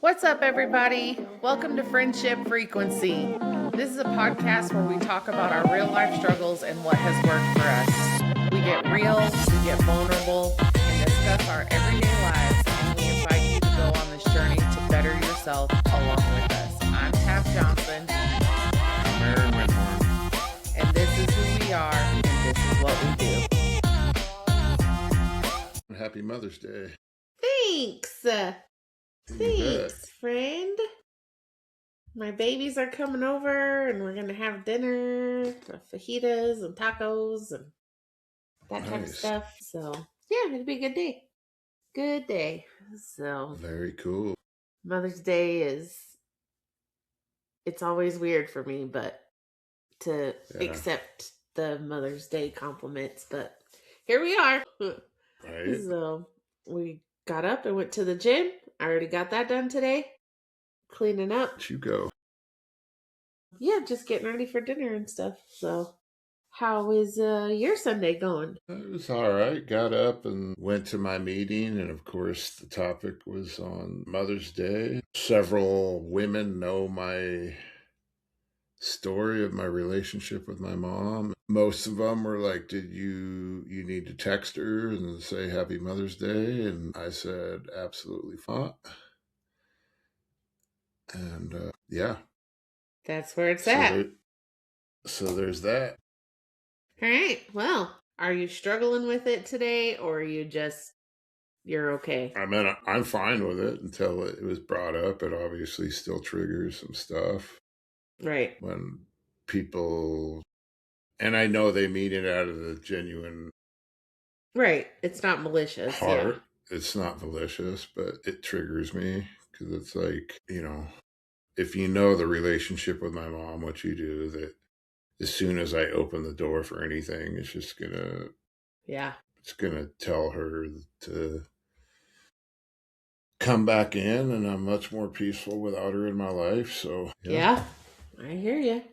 What's up, everybody? Welcome to Friendship Frequency. This is a podcast where we talk about our real life struggles and what has worked for us. We get real, we get vulnerable, and discuss our everyday lives, and we invite you to go on this journey to better yourself along with us. I'm Taff Johnson. I'm Aaron Winhorn. And this is who we are, and this is what we do. Happy Mother's Day. Thanks. Thanks, friend. My babies are coming over and we're going to have dinner, fajitas and tacos and that type of stuff. So, yeah, it'll be a good day. Good day. So, very cool. Mother's Day it's always weird for me, but to accept the Mother's Day compliments. But here we are. Right. So, we got up and went to the gym. I already got that done today. Cleaning up. You go. Yeah, just getting ready for dinner and stuff. So, how is your Sunday going? It was all right. Got up and went to my meeting. And of course, the topic was on Mother's Day. Several women know my story of my relationship with my mom. Most of them were like, did you need to text her and say Happy Mother's Day? And I said, absolutely fine. And yeah. That's where it's at. So there's that. All right. Well, are you struggling with it today, or are you're okay? I mean, I'm fine with it until it was brought up. It obviously still triggers some stuff. Right. When people, and I know they mean it out of the genuine. Right. It's not malicious. Heart. Yeah. It's not malicious, but it triggers me because it's like, if you know the relationship with my mom, what you do, that as soon as I open the door for anything, it's just gonna, it's gonna tell her to come back in, and I'm much more peaceful without her in my life. So yeah, I hear you.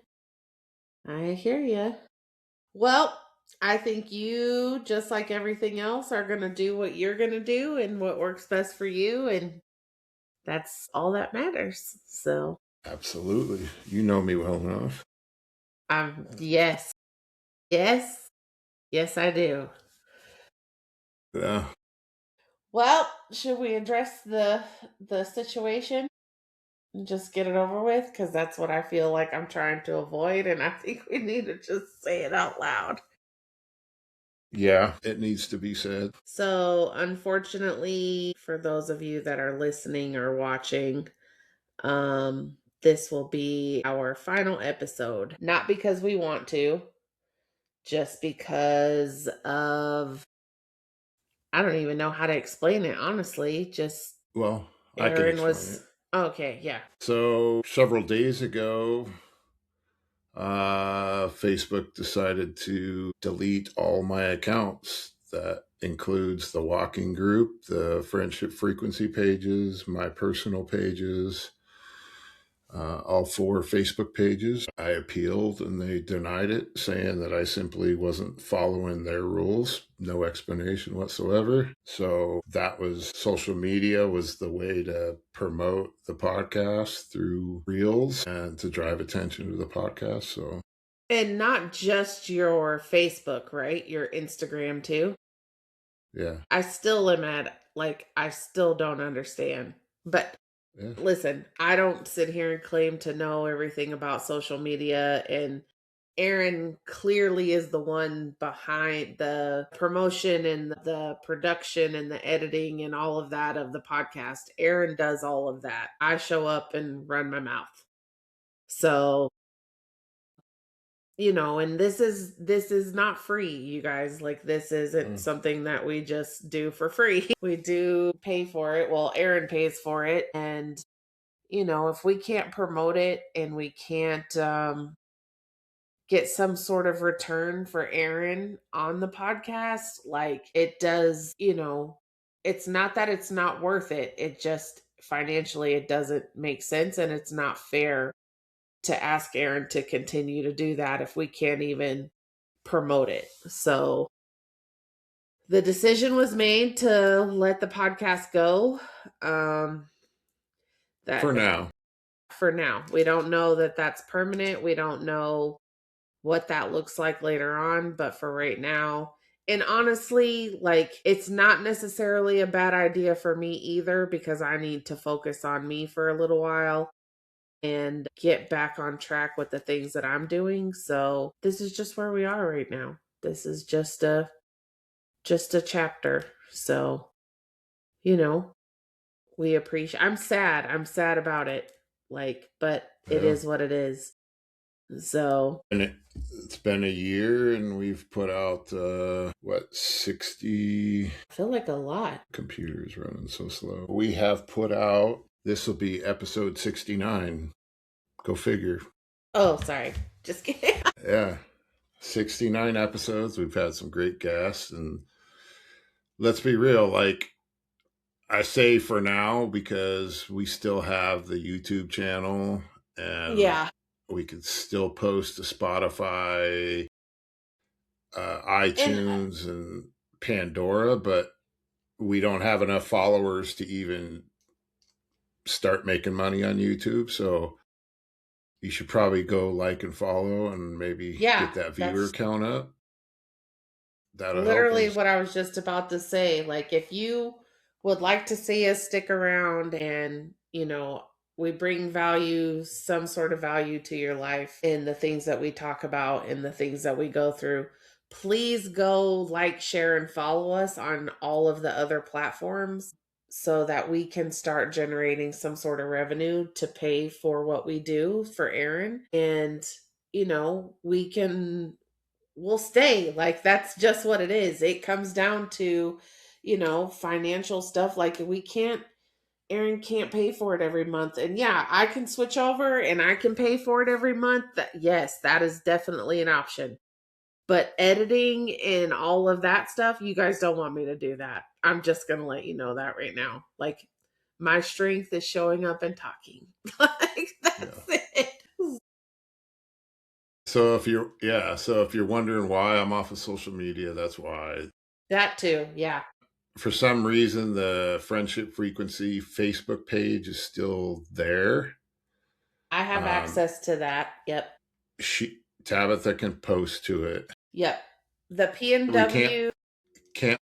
Well, I think you, just like everything else, are gonna do what you're gonna do and what works best for you, and that's all that matters. So absolutely, you know me well enough. Yes, I do. Yeah. Well, should we address the situation and just get it over with? Because that's what I feel like I'm trying to avoid, and I think we need to just say it out loud. Yeah, it needs to be said. So, unfortunately, for those of you that are listening or watching, this will be our final episode. Not because we want to, just because of, I don't even know how to explain it, honestly. Well, Aaron I can explain it. Okay, yeah. So several days ago, Facebook decided to delete all my accounts. That includes the walking group, the friendship frequency pages, my personal pages, all 4 Facebook pages. I appealed and they denied it, saying that I simply wasn't following their rules. No explanation whatsoever. So that was, social media was the way to promote the podcast through Reels and to drive attention to the podcast. So, and not just your Facebook, right? Your Instagram too. Yeah. I still am I still don't understand. But listen, I don't sit here and claim to know everything about social media, and Aaron clearly is the one behind the promotion and the production and the editing and all of that of the podcast. Aaron does all of that. I show up and run my mouth. So, and this is not free, you guys. Like, this isn't something that we just do for free. We do pay for it. Well, Aaron pays for it. And, if we can't promote it and we can't get some sort of return for Aaron on the podcast, like, it does, it's not that it's not worth it. It just financially, it doesn't make sense, and it's not fair to ask Aaron to continue to do that if we can't even promote it. So the decision was made to let the podcast go. That For now. for now, we don't know that that's permanent. We don't know what that looks like later on, but for right now, and honestly, like it's not necessarily a bad idea for me either because I need to focus on me for a little while and get back on track with the things that I'm doing. So, this is just where we are right now. This is just a chapter. So, you know, we appreciate I'm sad. I'm sad about it. Like, but it Yeah. is what it is. So, And it's been a year and we've put out, 60 I feel like a lot. computers running so slow. We have put out, this will be episode 69. Go figure. Oh, sorry. Just kidding. Yeah. 69 episodes. We've had some great guests. And let's be real, like I say for now, because we still have the YouTube channel and Yeah. we could still post to Spotify, And iTunes, and Pandora, but we don't have enough followers to even start making money on YouTube. So you should probably go like and follow and maybe yeah, get that viewer that's count up. That'll help literally us. what I was just about to say. Like, if you would like to see us stick around and, we bring value, some sort of value to your life in the things that we talk about and the things that we go through, please go like, share, and follow us on all of the other platforms so that we can start generating some sort of revenue to pay for what we do for Aaron. And, we can will stay. Like, that's just what it is. It comes down to, financial stuff. Like, Aaron can't pay for it every month. And yeah, I can switch over and I can pay for it every month. Yes, that is definitely an option. But editing and all of that stuff, you guys don't want me to do that. I'm just going to let you know that right now. Like, my strength is showing up and talking. Like, Yeah. that's it. So if you're wondering why I'm off of social media, that's why. That too. Yeah. For some reason, the Friendship Frequency Facebook page is still there. I have Um, access to that. Yep. Tabitha can post to it. Yep. The We can't PNW, can't.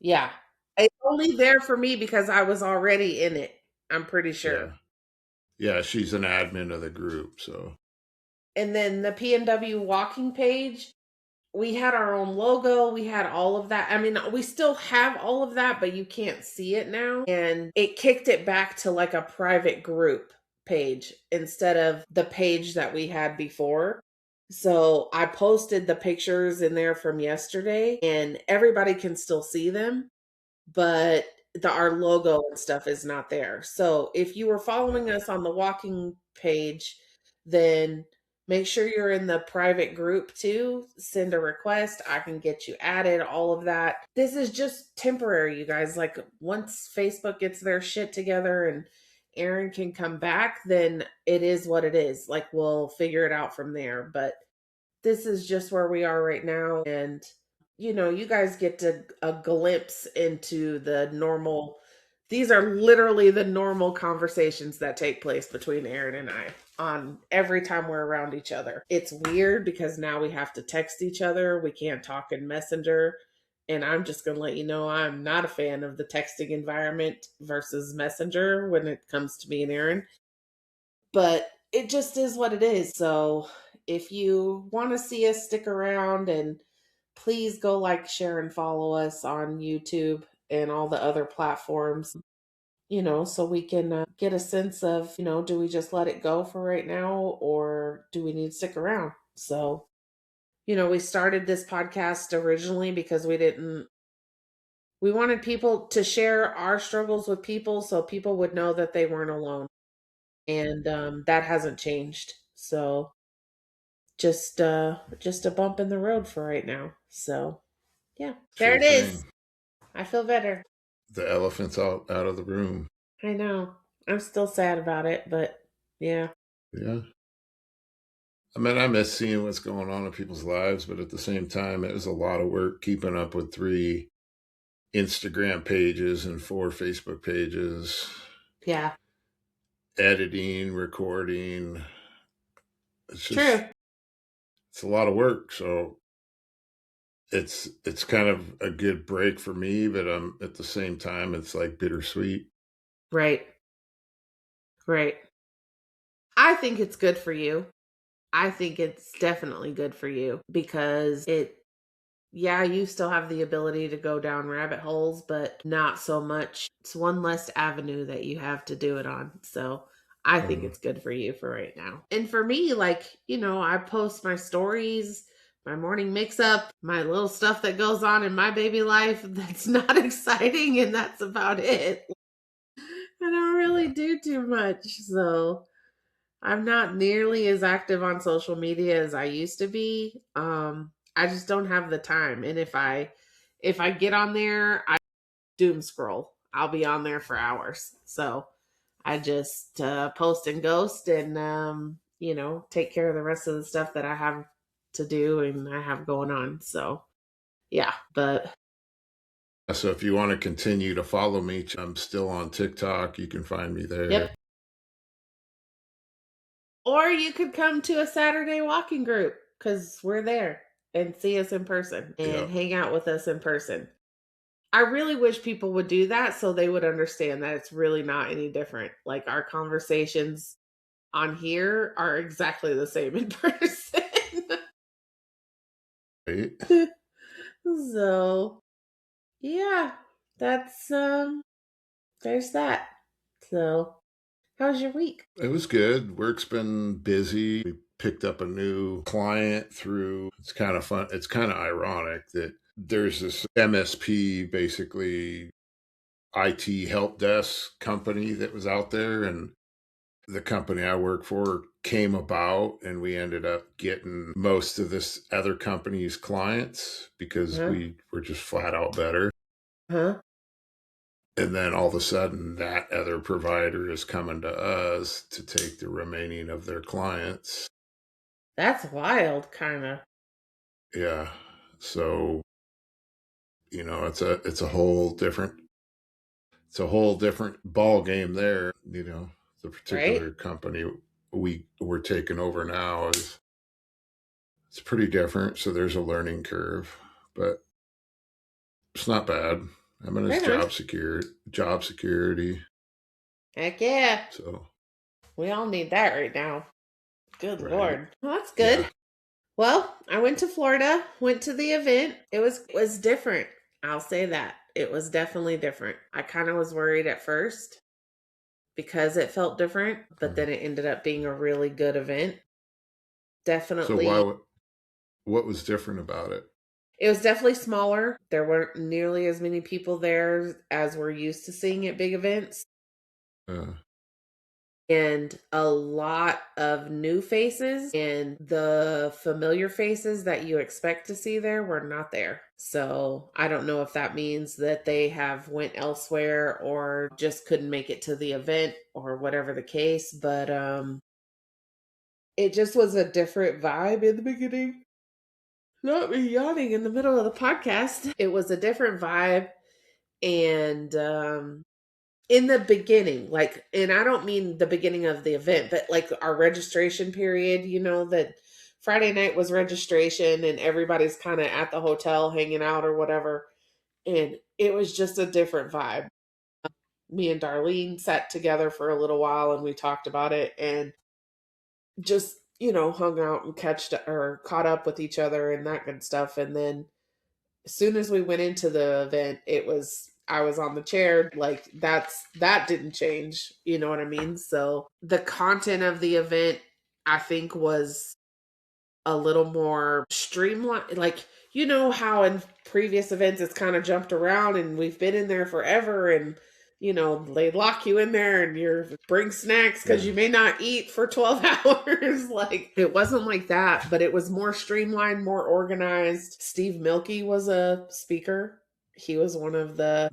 yeah. It's only there for me because I was already in it. I'm pretty sure. Yeah, yeah. She's an admin of the group, so And then the PNW walking page, we had our own logo, we had all of that. I mean, we still have all of that, but you can't see it now. And it kicked it back to like a private group page instead of the page that we had before. So I posted the pictures in there from yesterday and everybody can still see them, but our logo and stuff is not there. So if you were following us on the walking page, then make sure you're in the private group too. Send a request. I can get you added, all of that. This is just temporary, you guys. Like, once Facebook gets their shit together and Aaron can come back, then it is what it is. Like, we'll figure it out from there. But this is just where we are right now. And, you guys get a glimpse into the normal. These are literally the normal conversations that take place between Aaron and I on every time we're around each other. It's weird because now we have to text each other. We can't talk in Messenger. And I'm just going to let you know I'm not a fan of the texting environment versus Messenger when it comes to me and Aaron. But it just is what it is. So if you want to see us stick around, and please go like, share, and follow us on YouTube and all the other platforms, so we can get a sense of, do we just let it go for right now or do we need to stick around? So, we started this podcast originally because we wanted people to share our struggles with people so people would know that they weren't alone. And that hasn't changed. So just a bump in the road for right now. So yeah, there sure it is. thing. I feel better. The elephant's out of the room. I know. I'm still sad about it, but yeah. Yeah. I mean, I miss seeing what's going on in people's lives, but at the same time, it was a lot of work keeping up with 3 Instagram pages and 4 Facebook pages. Yeah. editing, recording. It's just True. it's a lot of work. So it's kind of a good break for me, but at the same time it's like bittersweet. Right. Right. I think it's good for you. I think it's definitely good for you because yeah, you still have the ability to go down rabbit holes, but not so much. It's one less avenue that you have to do it on. So I think Mm. it's good for you for right now. And for me, like, I post my stories, my morning mix up, my little stuff that goes on in my baby life that's not exciting, and that's about it. I don't really Yeah. do too much. So I'm not nearly as active on social media as I used to be. I just don't have the time. And if I get on there, I doom scroll. I'll be on there for hours. So I just post and ghost and take care of the rest of the stuff that I have to do and I have going on. So yeah, but So if you want to continue to follow me, I'm still on TikTok. You can find me yep. there. Or you could come to a Saturday walking group because we're there and see us in person Yeah. and hang out with us in person. I really wish people would do that so they would understand that it's really not any different. Like our conversations on here are exactly the same in person. Right. So, yeah, that's there's that. So, how's your week? It was good. Work's been busy. We picked up a new client through, it's kind of fun. It's kind of ironic that there's this MSP, basically IT help desk company that was out there. And the company I work for came about, and we ended up getting most of this other company's clients because Huh? we were just flat out better. Huh? And then all of a sudden, that other provider is coming to us to take the remaining of their clients. That's wild, kind of. Yeah. So, it's a whole different ball game there. The Right? particular company we were taking over now is it's pretty different. So there's a learning curve, but it's not bad. I mean, it's Right on. job security. Heck yeah. So, We all need that right now. Good right. Lord. Well, that's good. Yeah. Well, I went to Florida, went to the event. It was different. I'll say that. It was definitely different. I kind of was worried at first because it felt different, but Uh, then it ended up being a really good event. so Definitely. what was different about it? It was definitely smaller. There weren't nearly as many people there as we're used to seeing at big events. Uh, And a lot of new faces, and the familiar faces that you expect to see there were not there. So I don't know if that means that they have went elsewhere or just couldn't make it to the event or whatever the case, but it just was a different vibe in the beginning. Not me yawning in the middle of the podcast. It was a different vibe, and in the beginning, like, and I don't mean the beginning of the event, but like our registration period, that Friday night was registration and everybody's kind of at the hotel hanging out or whatever. And it was just a different vibe. Me and Darlene sat together for a little while and we talked about it and just, hung out and caught up with each other and that good stuff. And then as soon as we went into the event, I was on the chair. Like that didn't change. You know what I mean? So the content of the event, I think, was a little more streamlined. Like, how in previous events it's kind of jumped around and we've been in there forever and they lock you in there and you bring snacks because you yeah. may not eat for 12 hours. Like it wasn't like that, but it was more streamlined, more organized. Steve Milkey was a speaker. He was one of the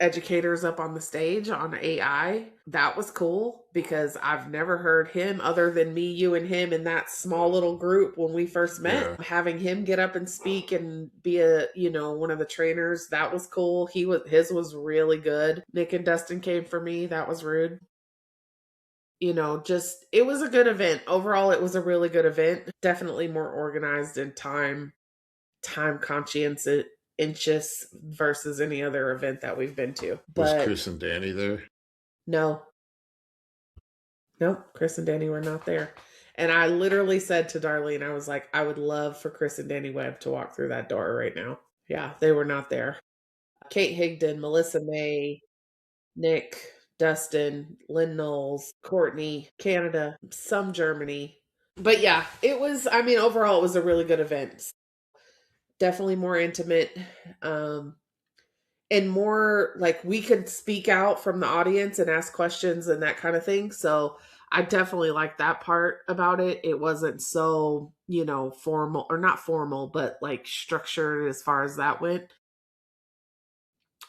educators up on the stage on AI. That was cool because I've never heard him other than me, you, and him in that small little group when we first met. Yeah. Having him get up and speak and be a, one of the trainers, that was cool. His was really good. Nick and Dustin came for me. That was rude. Just it was a good event. Overall, it was a really good event. Definitely more organized and time conscientious versus any other event that we've been to. Was But Chris and Danny there? no, nope, Chris and Danny were not there. And I literally said to Darlene, I was like, I would love for Chris and Danny Webb to walk through that door right now. Yeah, they were not there. Kate Higdon, Melissa May, Nick, Dustin, Lynn Knowles, Courtney, Canada, some Germany. But yeah, overall, it was a really good event. Definitely more intimate. Um, and more like we could speak out from the audience and ask questions and that kind of thing. So I definitely like that part about it. It wasn't so, formal or not formal, but like structured as far as that went.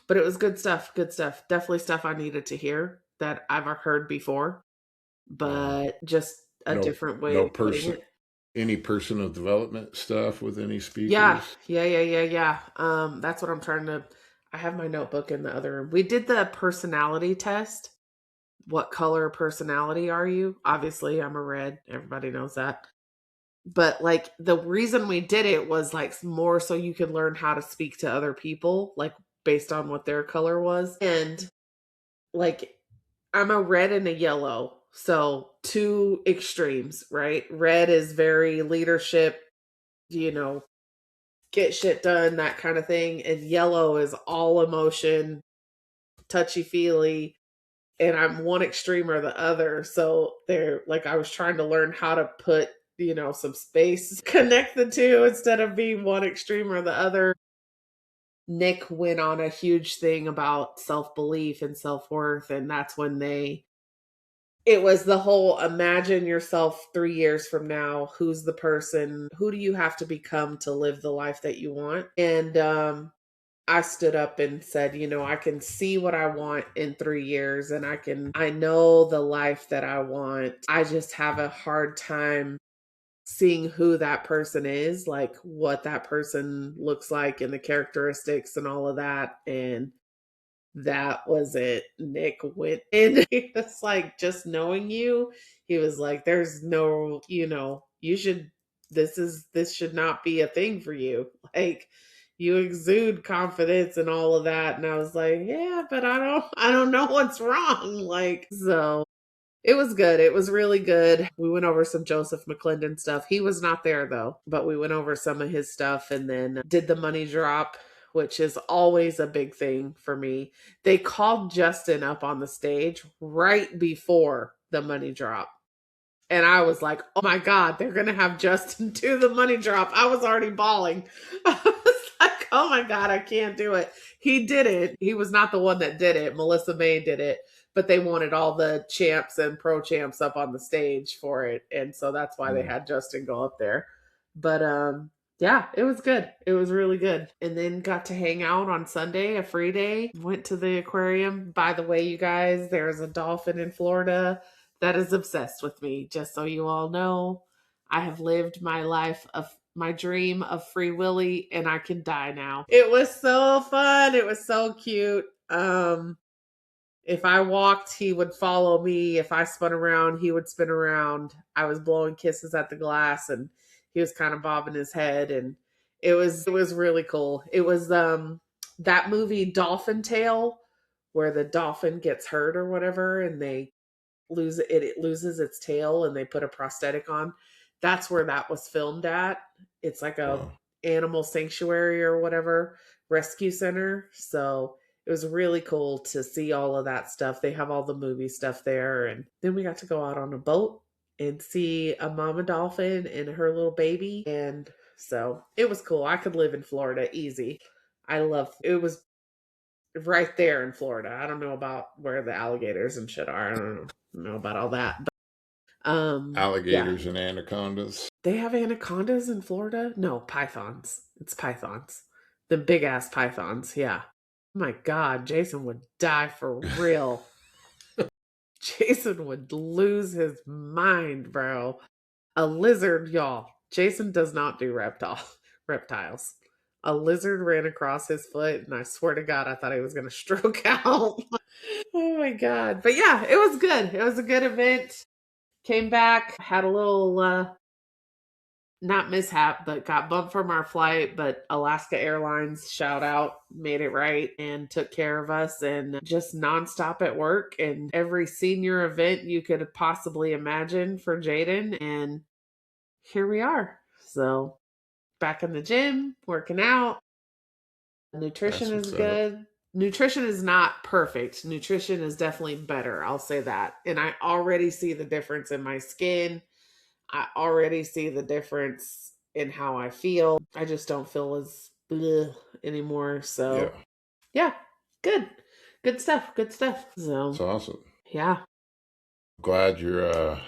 But it was good stuff. Good stuff. Definitely stuff I needed to hear that I've heard before, Um, but just a no, different way no of putting person, it. any personal development stuff with any Yeah, speakers. yeah. That's what I'm trying to. I have my notebook in the other room. We did the personality test. What color personality are you? Obviously, I'm a red. Everybody knows that. But like the reason we did it was like more so you could learn how to speak to other people, like based on what their color was. And like I'm a red and a yellow. So two extremes, right? Red is very leadership, you know, get shit done, that kind of thing. And yellow is all emotion, touchy feely. And I'm one extreme or the other. So they're like, I was trying to learn how to put, some space, connect the two instead of being one extreme or the other. Nick went on a huge thing about self belief and self worth. And that's when it was the whole imagine yourself 3 years from now. Who's the person? Who do you have to become to live the life that you want? And I stood up and said, I can see what I want in 3 years and I know the life that I want. I just have a hard time seeing who that person is, like what that person looks like and the characteristics and all of that. And that was it. Nick went in. He was like, just knowing you, he was like, there's no, this should not be a thing for you. Like, you exude confidence and all of that. And I was like, yeah, but I don't know what's wrong. Like, so it was good. It was really good. We went over some Joseph McClendon stuff. He was not there though, but we went over some of his stuff and then did the money drop, which is always a big thing for me. They called Justin up on the stage right before the money drop. And I was like, oh my God, they're going to have Justin do the money drop. I was already bawling. I was like, oh my God, I can't do it. He did it. He was not the one that did it. Melissa May did it, but they wanted all the champs and pro champs up on the stage for it. And so that's why they Mm. had Justin go up there. But yeah, it was good. It was really good. And then got to hang out on Sunday, a free day. Went to the aquarium. By the way, you guys, there's a dolphin in Florida that is obsessed with me. Just so you all know, I have lived my life of my dream of Free Willy and I can die now. It was so fun. It was so cute. If I walked, he would follow me. If I spun around, he would spin around. I was blowing kisses at the glass and he was kind of bobbing his head and it was really cool. It was that movie Dolphin Tale where the dolphin gets hurt or whatever and it loses its tail and they put a prosthetic on. That's where that was filmed at. It's like a Wow. animal sanctuary or whatever, rescue center. So it was really cool to see all of that stuff. They have all the movie stuff there. And then we got to go out on a boat and see a mama dolphin and her little baby. And so it was cool. I could live in Florida easy. I love it. Was right there in Florida. I don't know about where the alligators and shit are. I don't know about all that. But yeah. Alligators and anacondas. They have anacondas in Florida? No, pythons. It's pythons. The big ass pythons, yeah. My God, Jason would die for real. Jason would lose his mind, bro. A lizard, y'all. Jason does not do reptiles. A lizard ran across his foot, and I swear to God, I thought he was going to stroke out. Oh my God. But yeah, it was good. It was a good event. Came back, had a little not mishap, but got bumped from our flight. But Alaska Airlines, shout out, made it right and took care of us, and just nonstop at work and every senior event you could possibly imagine for Jaden. And here we are. So back in the gym, working out. Nutrition That's is what's up. good. Nutrition is not perfect. Nutrition is definitely better. I'll say that. And I already see the difference in my skin. I already see the difference in how I feel. I just don't feel as bleh anymore. Yeah, So, yeah, good. Good stuff. Good stuff. it's So, awesome. yeah, Glad you're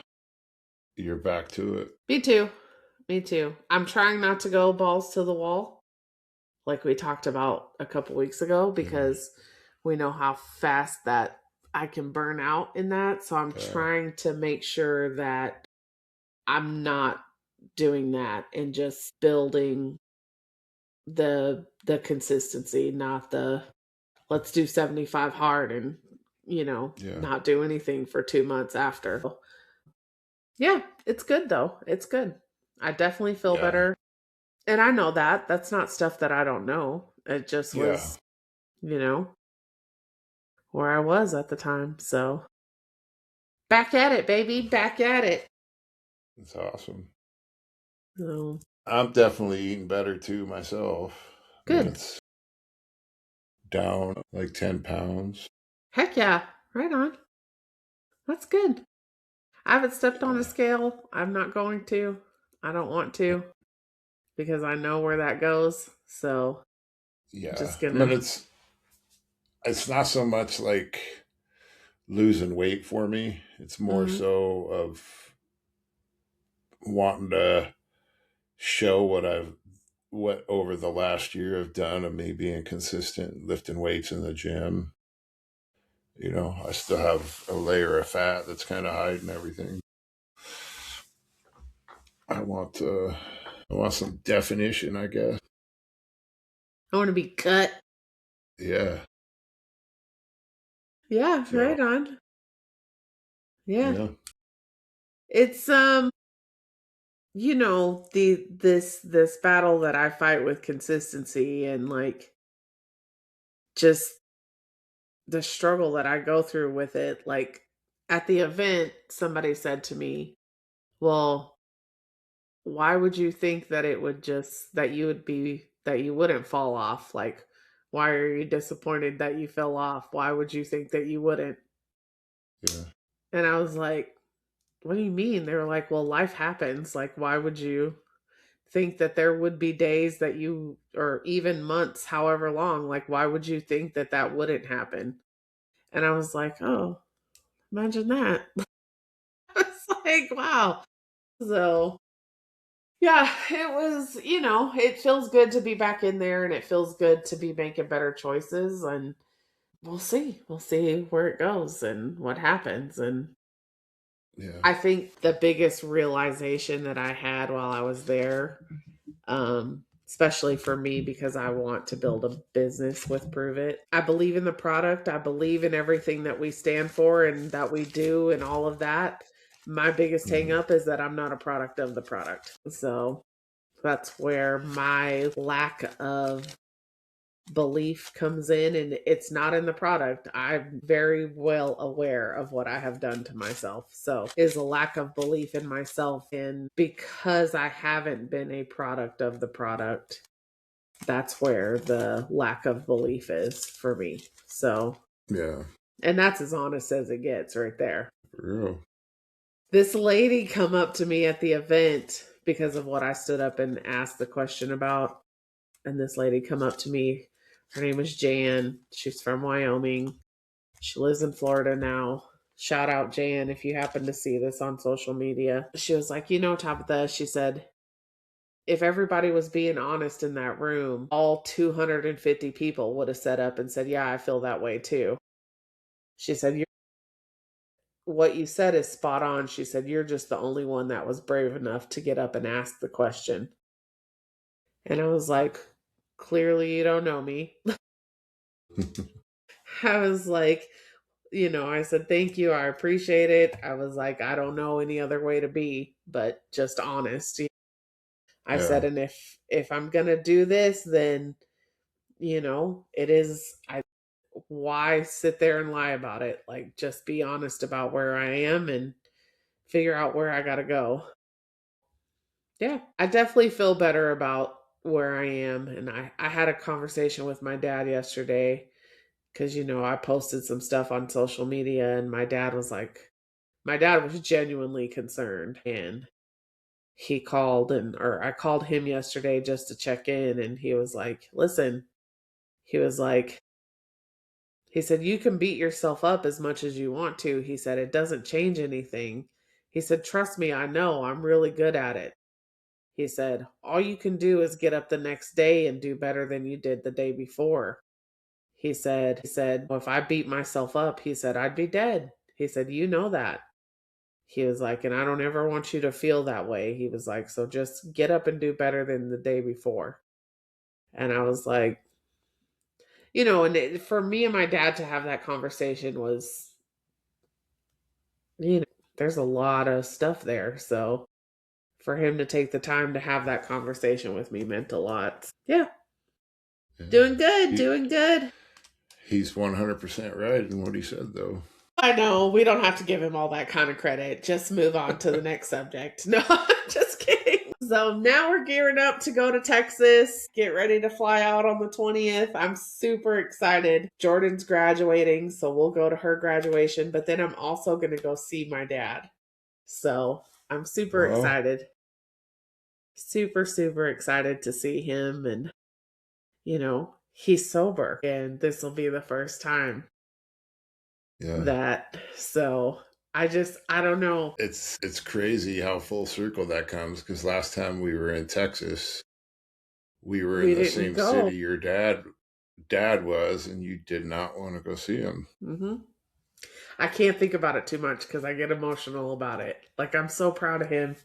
back to it. me too. Me too. I'm trying not to go balls to the wall like we talked about a couple weeks ago Mm, because we know how fast that I can burn out in that. So I'm yeah, trying to make sure that I'm not doing that and just building the consistency, not the let's do 75 hard and yeah, not do anything for 2 months after. Yeah, it's good though. It's good. I definitely feel yeah, better. And I know that. That's not stuff that I don't know. It just yeah. was, you know, where I was at the time. So back at it, baby. Back at it. It's awesome. So I'm definitely eating better too myself. I mean, good. it's down like 10 pounds. Heck yeah. Right on. That's good. I haven't stepped on a Yeah, scale. I'm not going to. I don't want to because I know where that goes. So I'm yeah. just I mean, gonna. it's not so much like losing weight for me. It's more Mhm. so of wanting to show what over the last year I've done of me being consistent, lifting weights in the gym. I still have a layer of fat that's kind of hiding everything. I want some definition, I guess. I want to be cut. Yeah. Yeah, So right on. Yeah. yeah. It's this battle that I fight with consistency and like just the struggle that I go through with it. Like at the event, somebody said to me, "Well, why would you think that it would just that you wouldn't fall off? Like, why are you disappointed that you fell off? Why would you think that you wouldn't?" Yeah. And I was like, "What do you mean?" They were like, "Well, life happens. Like, why would you think that there would be days that you, or even months, however long, like, why would you think that that wouldn't happen?" And I was like, "Oh, imagine that." It's like, wow. So, yeah, it was, it feels good to be back in there and it feels good to be making better choices. And we'll see. We'll see where it goes and what happens. And Yeah. I think the biggest realization that I had while I was there, especially for me, because I want to build a business with Prove It. I believe in the product. I believe in everything that we stand for and that we do and all of that. My biggest hang Mm, up is that I'm not a product of the product. So that's where my lack of belief comes in, and it's not in the product. I'm very well aware of what I have done to myself. So is a lack of belief in myself, and because I haven't been a product of the product, that's where the lack of belief is for me. So, yeah. and that's as honest as it gets right there. For real. This lady come up to me at the event because of what I stood up and asked the question about. And this lady come up to me. Her name is Jan. She's from Wyoming. She lives in Florida now. Shout out Jan if you happen to see this on social media. She was like, Tabitha, she said, If everybody was being honest in that room, all 250 people would have set up and said, "Yeah, I feel that way too." She said, "What you said is spot on." She said, "You're just the only one that was brave enough to get up and ask the question." And I was like, "Clearly, you don't know me." I was like, I said, "Thank you. I appreciate it." I was like, "I don't know any other way to be, but just honest." I said, Yeah. "And if I'm going to do this, then, it is why sit there and lie about it? Like, just be honest about where I am and figure out where I got to go." Yeah, I definitely feel better about where I am. And I had a conversation with my dad yesterday because, I posted some stuff on social media and my dad was genuinely concerned. And he called or I called him yesterday just to check in. And he was like, "Listen," he was like, he said, "You can beat yourself up as much as you want to." He said, "It doesn't change anything." He said, "Trust me, I know I'm really good at it." He said, "All you can do is get up the next day and do better than you did the day before." He said, "Well, if I beat myself up," he said, "I'd be dead." He said, "You know that." He was like, "And I don't ever want you to feel that way." He was like, "So just get up and do better than the day before." And I was like, for me and my dad to have that conversation was, you know, there's a lot of stuff there. So for him to take the time to have that conversation with me meant a lot. Yeah, Yeah. doing good, He, doing good. he's 100% right in what he said, though. I know we don't have to give him all that kind of credit. Just move on to the next subject. No, I'm just kidding. So now we're gearing up to go to Texas, get ready to fly out on the 20th. I'm super excited. Jordan's graduating, so we'll go to her graduation, but then I'm also going to go see my dad. So I'm super Well, excited. Super, super excited to see him. And, he's sober, and this will be the first time yeah. so I don't know. It's crazy how full circle that comes because last time we were in Texas, we were in We the didn't same go. city your dad was, and you did not want to go see him. Hmm. I can't think about it too much because I get emotional about it. Like, I'm so proud of him.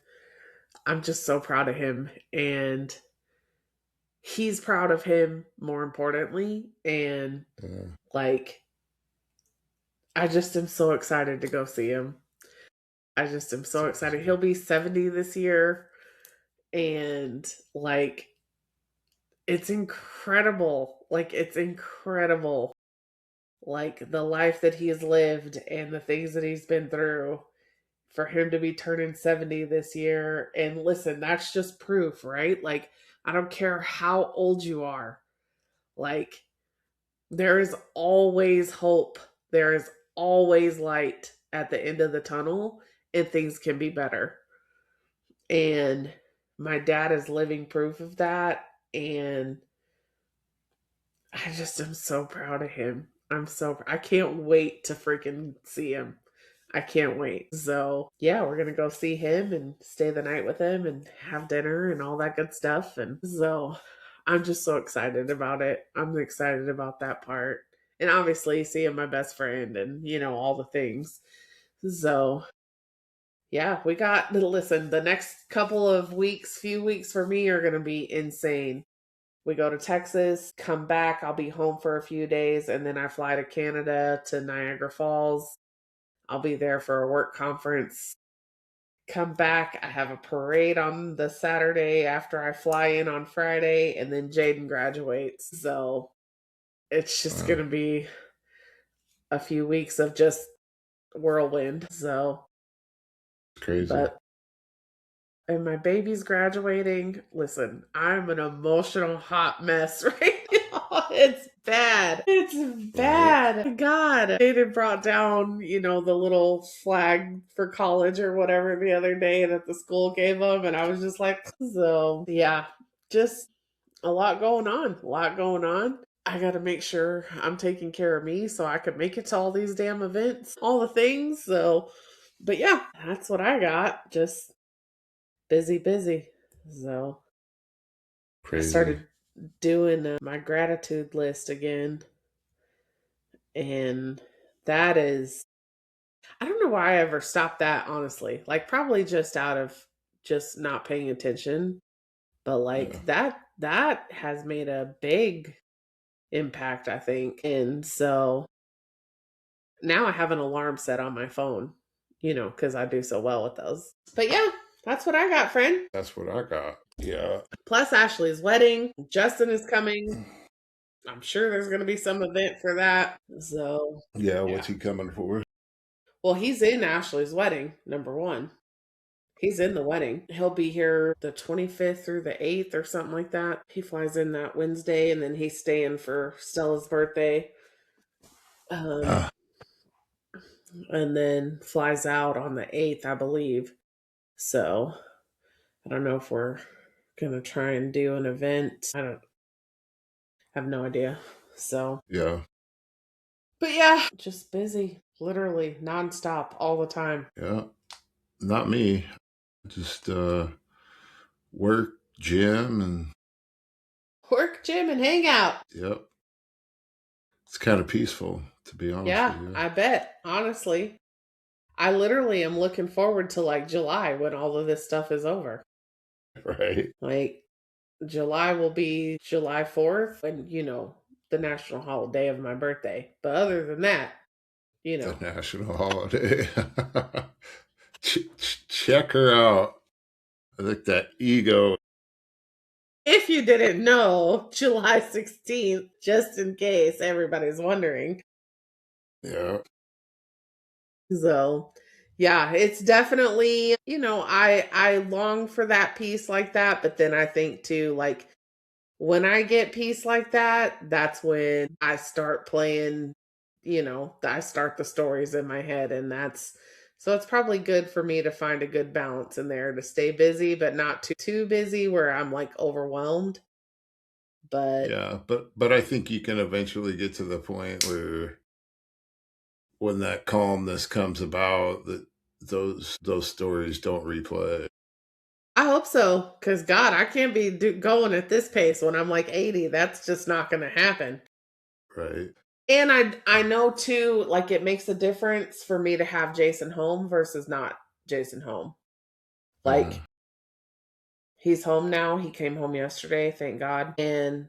I'm just so proud of him. And he's proud of him, more importantly. And, Yeah, like, I just am so excited to go see him. I just am it's so excited. He'll awesome. be 70 this year. And, like, it's incredible. Like, it's incredible. Like, the life that he has lived and the things that he's been through, for him to be turning 70 this year. And listen, that's just proof, right? Like, I don't care how old you are. Like, there is always hope. There is always light at the end of the tunnel, and things can be better. And my dad is living proof of that. And I just am so proud of him. I can't wait to freaking see him. I can't wait. So, yeah, we're going to go see him and stay the night with him and have dinner and all that good stuff. And so I'm just so excited about it. I'm excited about that part. And obviously, seeing my best friend and, all the things. So, yeah, listen, the next few weeks for me are going to be insane. We go to Texas, come back, I'll be home for a few days, and then I fly to Canada to Niagara Falls. I'll be there for a work conference. Come back, I have a parade on the Saturday after I fly in on Friday, and then Jaden graduates. So it's just going Wow, to be a few weeks of just whirlwind. So, it's crazy. but and my baby's graduating. Listen, I'm an emotional hot mess right now. It's bad. It's Right? bad. God. Jaden brought down, the little flag for college or whatever the other day that the school gave him. And I was just like, so yeah, just a lot going on. A lot going on. I got to make sure I'm taking care of me so I could make it to all these damn events, all the things. So, but yeah, that's what I got. Just busy, busy. So, I Crazy. started doing my gratitude list again. And that is, I don't know why I ever stopped that, honestly. Like, probably just out of just not paying attention. But Yeah. like that has made a big impact, I think. And so now I have an alarm set on my phone, because I do so well with those. But yeah, that's what I got, friend. That's what I got. Yeah. Plus Ashley's wedding. Justin is coming. I'm sure there's going to be some event for that. So, Yeah. yeah. What's he coming for? Well, he's in Ashley's wedding, number one. He's in the wedding. He'll be here the 25th through the 8th or something like that. He flies in that Wednesday and then he's staying for Stella's birthday. Um, Ah, and then flies out on the 8th, I believe. So I don't know if we're going to try and do an event. I don't have no idea. So, yeah. but yeah, just busy, literally nonstop all the time. Yeah. Not me. Just work, gym, and Work, gym, and hang out. yep. It's kind of peaceful, to be honest Yeah, with you. I bet. Honestly, I literally am looking forward to like July when all of this stuff is over. Right. Like, July will be July 4th and, the national holiday of my birthday. But other than that, you The know, national holiday. Check her out. I think that ego. if you didn't know, July 16th, just in case everybody's wondering. Yeah. So, yeah, it's definitely, I long for that peace like that, but then I think too like when I get peace like that, that's when I start playing, I start the stories in my head and that's so it's probably good for me to find a good balance in there to stay busy but not too busy where I'm like overwhelmed. But Yeah. But I think you can eventually get to the point where when that calmness comes about that those stories don't replay. I hope so, because God, I can't be going at this pace when I'm like 80. That's just not going to happen. Right. And I know too, like it makes a difference for me to have Jason home versus not Jason home. Uh, Like he's home now. He came home yesterday, thank God. And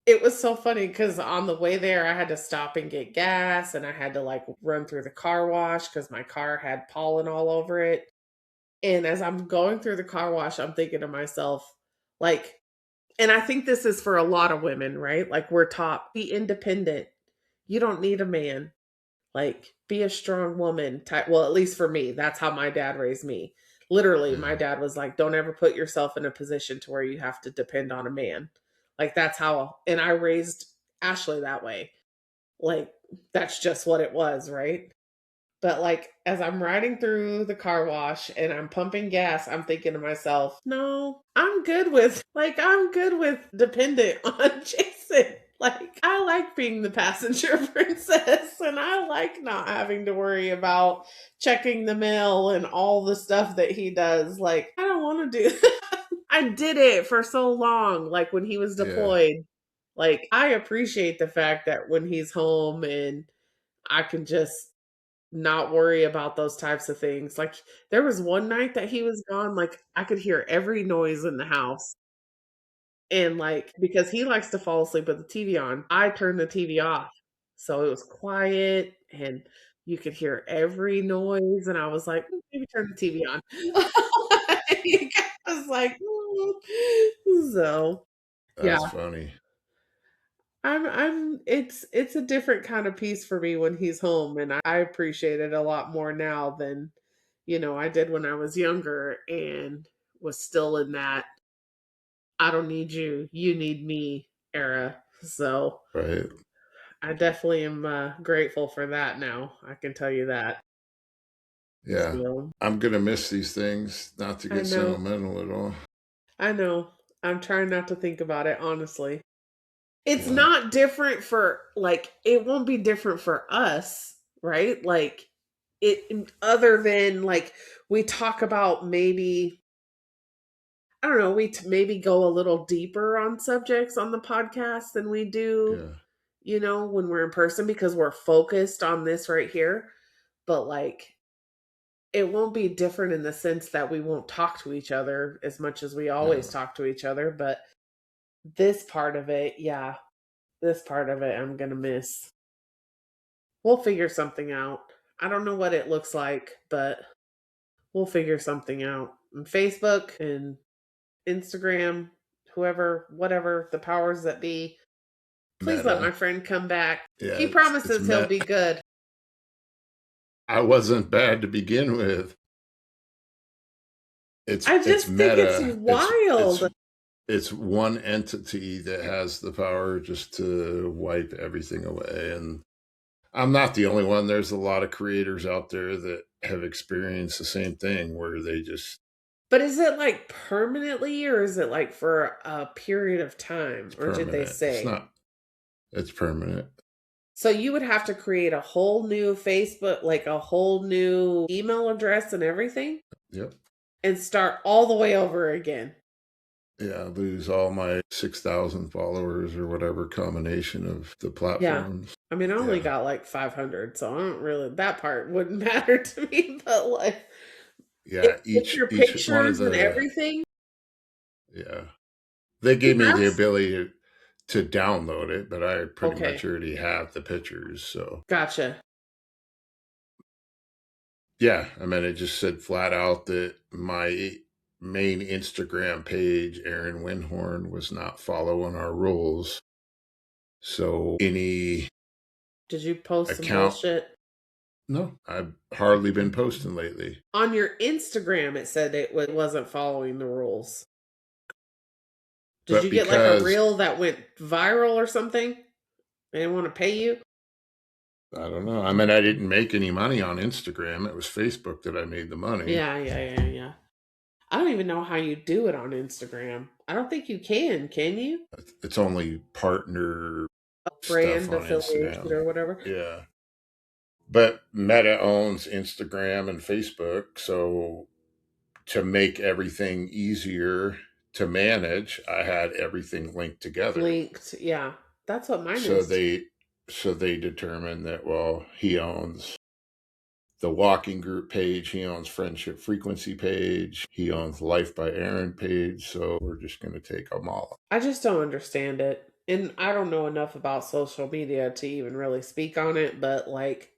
it was so funny because on the way there, I had to stop and get gas, and I had to like run through the car wash because my car had pollen all over it. And as I'm going through the car wash, I'm thinking to myself, like, and I think this is for a lot of women, right? Like, we're taught be independent. You don't need a man. Like, be a strong woman type. Well, at least for me, that's how my dad raised me. Literally, my yeah. dad was like, don't ever put yourself in a position to where you have to depend on a man. Like, that's how, and I raised Ashley that way. Like, that's just what it was, right? But like as I'm riding through the car wash and I'm pumping gas, I'm thinking to myself, no, I'm good with dependent on Jason. Like I like being the passenger princess and I like not having to worry about checking the mail and all the stuff that he does. Like I don't want to do that. I did it for so long like when he was Yeah. deployed. Like I appreciate the fact that when he's home and I can just not worry about those types of things. Like there was one night that he was gone, like I could hear every noise in the house. And like because he likes to fall asleep with the TV on, I turned the TV off. So it was quiet and you could hear every noise and I was like, maybe turn the TV on. I was like, so yeah. That's funny. It's a different kind of peace for me when he's home and I appreciate it a lot more now than I did when I was younger and was still in that I don't need you, you need me era. So Right. I definitely am grateful for that now. I can tell you that. Yeah. So I'm gonna miss these things, not to I get know, sentimental at all. I know. I'm trying not to think about it, honestly. It's Yeah. not different for like it won't be different for us, right? Like it other than like we talk about maybe I don't know, we maybe go a little deeper on subjects on the podcast than we do, Yeah. when we're in person because we're focused on this right here. But like, it won't be different in the sense that we won't talk to each other as much as we always No. talk to each other. But this part of it, yeah, this part of it, I'm going to miss. We'll figure something out. I don't know what it looks like, but we'll figure something out. And Facebook and Instagram, whoever, whatever, the powers that be, please let my Meta. friend come back. He Yeah, it's promises he'll met. be good. I wasn't bad to begin with. It's I it's just think it's meta. wild. It's one entity that has the power just to wipe everything away. And I'm not the only one. There's a lot of creators out there that have experienced the same thing where they just But is it like permanently or is it like for a period of time? it's Or did they permanent. It's say? not it's permanent. So you would have to create a whole new Facebook, like a whole new email address and everything, Yep. and start all the way over again. Yeah, lose all my 6,000 followers or whatever combination of the Yeah. platforms. I mean, I only Yeah. got like 500, so I don't really, that part wouldn't matter to me. But like, Yeah, with each your each one of pictures and the everything, yeah. They see, gave me the that's ability to download it, but I pretty much okay. already have the pictures. So Gotcha. yeah, I mean, it just said flat out that my main Instagram page, Aaron Winhorn, was not following our rules. So any Did you post some account, bullshit? no, I've hardly been posting lately. On your Instagram, it said wasn't following the rules. Did But you get like a because reel that went viral or something? They didn't want to pay you? I don't know, I mean, I didn't make any money on Instagram. It was Facebook that I made the money. Yeah, yeah, yeah, yeah. I don't even know how you do it on Instagram. I don't think you can you? It's only partner stuff Brand on affiliation Instagram. or whatever. Yeah. But Meta owns Instagram and Facebook. So to make everything easier to manage, I had everything linked together. Linked. Yeah. That's what mine So is. they determined that, well, he owns the walking group page, he owns friendship frequency page, he owns life by Aaron page. So we're just going to take them all. I just don't understand it. And I don't know enough about social media to even really speak on it, but like,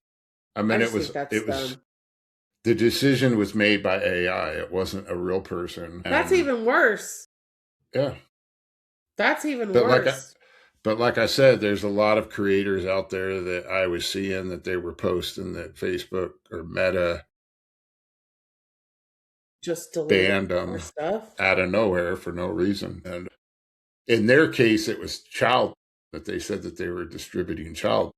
I I mean, just think that's it was dumb. the decision was made by AI. It wasn't a real person. That's And even worse. yeah, That's even but worse. like I said, there's a lot of creators out there that I was seeing that they were posting that Facebook or Meta Just deleting banned more them stuff. out of nowhere for no reason. And in their case, it was child that they said that they were distributing child.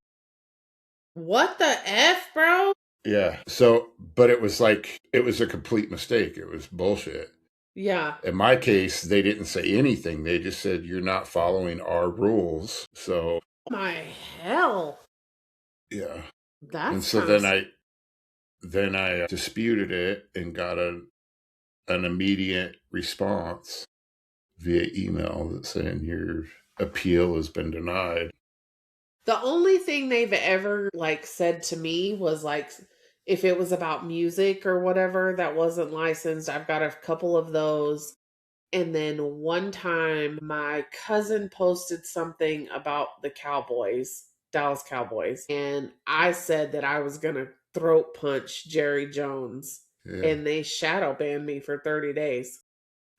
What the F, bro? Yeah. So, but it was like, it was a complete mistake. It was bullshit. Yeah. In my case, they didn't say anything. They just said, you're not following our rules. So, My hell. yeah. And That's so kind of then I disputed it and got an immediate response via email that saying your appeal has been denied. the only thing they've ever like said to me was like if it was about music or whatever that wasn't licensed. I've got a couple of those. And then one time my cousin posted something about the Cowboys, Dallas Cowboys, and I said that I was going to throat punch Jerry Jones, Yeah. and they shadow banned me for 30 days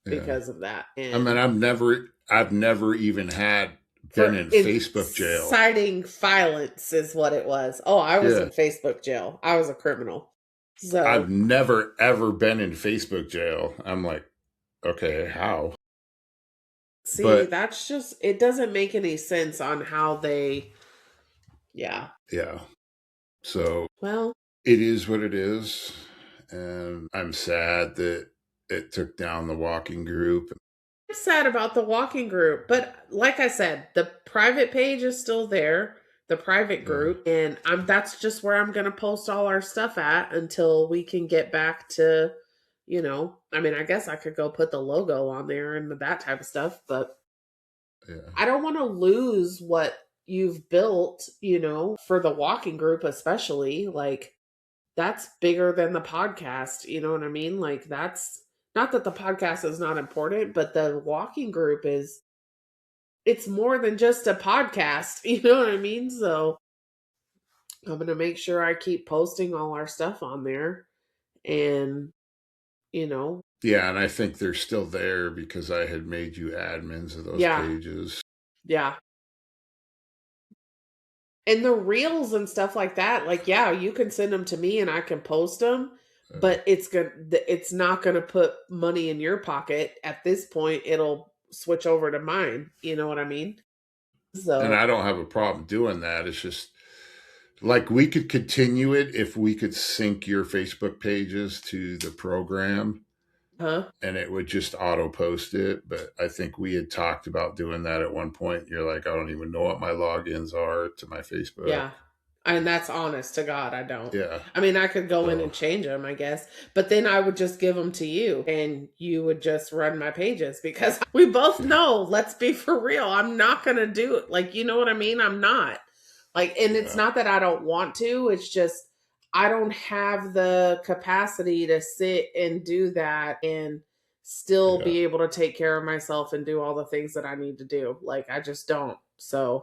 Yeah. because of that. I mean, And I've never even been for in Facebook jail. inciting violence is what it was. Oh, I was Yeah. in Facebook jail. I was a criminal. So I've never ever been in Facebook jail. I'm like, okay, how? see, But that's just it doesn't make any sense on how they yeah. yeah. So Well, it is what it is. And I'm sad that it took down the walking group. I'm sad about the walking group, but like I said, the private page is still there, the private Yeah. group, and I'm that's just where I'm going to post all our stuff at until we can get back to, I mean, I guess I could go put the logo on there and that type of stuff, but Yeah. I don't want to lose what you've built, for the walking group, especially. Like, that's bigger than the podcast. You know what I mean? Like, that's not that the podcast is not important, but the walking group it's more than just a podcast. You know what I mean? So I'm going to make sure I keep posting all our stuff on there. And, you know, Yeah, and I think they're still there because I had made you admins of those yeah, pages. yeah. And the reels and stuff like that, like, yeah, you can send them to me and I can post them, Uh, but it's not gonna put money in your pocket. At this point, it'll switch over to mine. You know what I mean? and So, I don't have a problem doing that. It's just like we could continue it if we could sync your Facebook pages to the program huh? and it would just auto post it. But I think we had talked about doing that at one point. You're like, I don't even know what my logins are to my Facebook. Yeah. And that's honest to God, I don't. Yeah. I mean, I could go in So, and change them, I guess, but then I would just give them to you and you would just run my pages because we both yeah. know, let's be for real, I'm not going to do it. Like, you know what I mean? I'm not. Like, and it's Yeah. not that I don't want to, it's just I don't have the capacity to sit and do that and still Yeah. be able to take care of myself and do all the things that I need to do. Like, I just don't. So,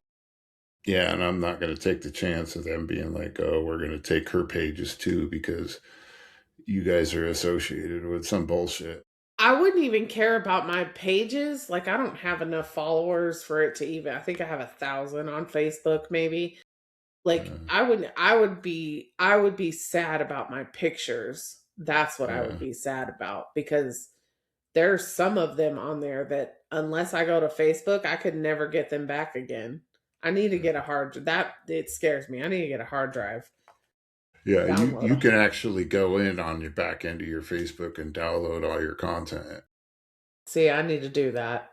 Yeah. And I'm not going to take the chance of them being like, oh, we're going to take her pages too because you guys are associated with some bullshit. I wouldn't even care about my pages. Like, I don't have enough followers for it to even. I think I have 1,000 on Facebook, maybe. Like, Uh, I would be sad about my pictures. That's what I would yeah. be sad about because there's some of them on there that unless I go to Facebook, I could never get them back again. I need to get a that it scares me. I need to get a hard drive. Yeah, you Download. can actually go in on your back end of your Facebook and download all your content. See, I need to do that.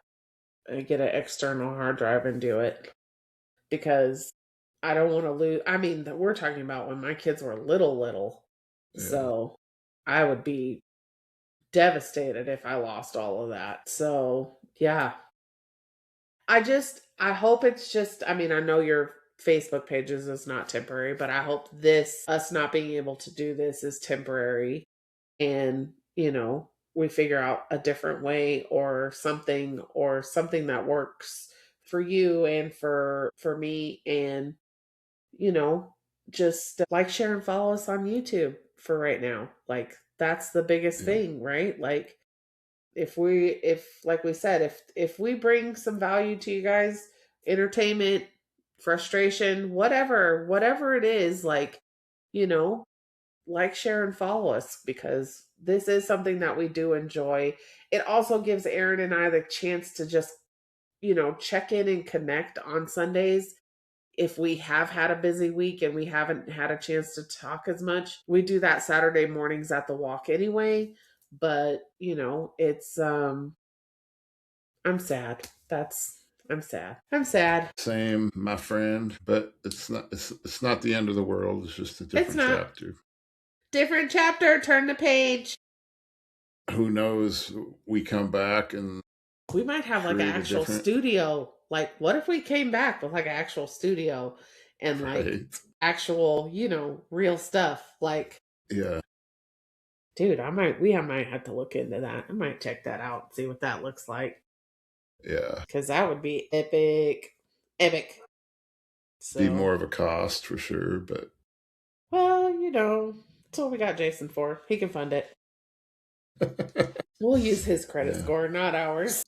Get an external hard drive and do it because I don't want to lose. I mean, we're talking about when my kids were little, little. Yeah, So I would be devastated if I lost all of that. So yeah, I hope it's just, I mean, I know your Facebook pages is not temporary, but I hope us not being able to do this is temporary and, we figure out a different way or something that works for you and for me and you know, just like, share, and follow us on YouTube for right now. Like, that's the biggest yeah, thing, right? Like, if like we said, if we bring some value to you guys, entertainment, frustration, whatever it is, like, you know, like, share, and follow us because this is something that we do enjoy. It also gives Aaron and I the chance to just, check in and connect on Sundays if we have had a busy week and we haven't had a chance to talk as much. We do that Saturday mornings at the walk anyway, but it's I'm sad. I'm sad. I'm sad. same, my friend. But it's not the end of the world. It's just a It's different not. chapter. Different chapter, turn the page. Who knows? We come back and We might have like an create a actual different studio. Like, what if we came back with like an actual studio and like right. actual, real stuff? Like, Yeah, dude, I might have to look into that. I might check that out, see what that looks like. yeah. Because that would be epic. Epic. Be So, more of a cost for sure, but well, that's what we got Jason for. He can fund it. We'll use his credit yeah. score, not ours.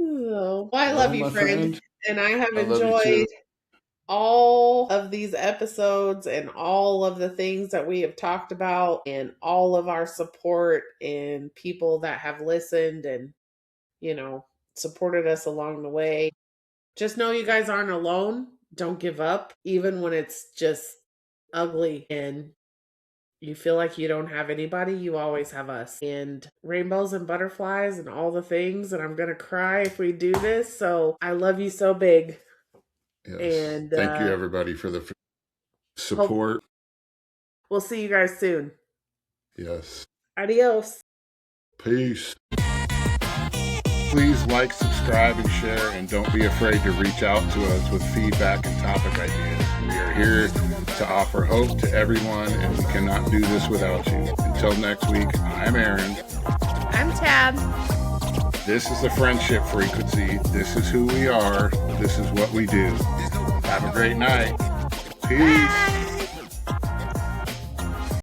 Oh, well, I love Well, you, my friend. friend, And I have I love you enjoyed too. all of these episodes and all of the things that we have talked about and all of our support and people that have listened and, you know, supported us along the way. Just know you guys aren't alone. Don't give up, even when it's just ugly and you feel like you don't have anybody. You always have us. And rainbows and butterflies and all the things. And I'm going to cry if we do this. So I love you so big. Yes. And Thank you, everybody, for the hope support. we'll see you guys soon. Yes. Adios. Peace. Please like, subscribe, and share, and don't be afraid to reach out to us with feedback and topic ideas. We are here to offer hope to everyone, and we cannot do this without you. Until next week, I'm Aaron. I'm Tab. This is the Friendship Frequency. This is who we are. This is what we do. Have a great night. Peace. Bye.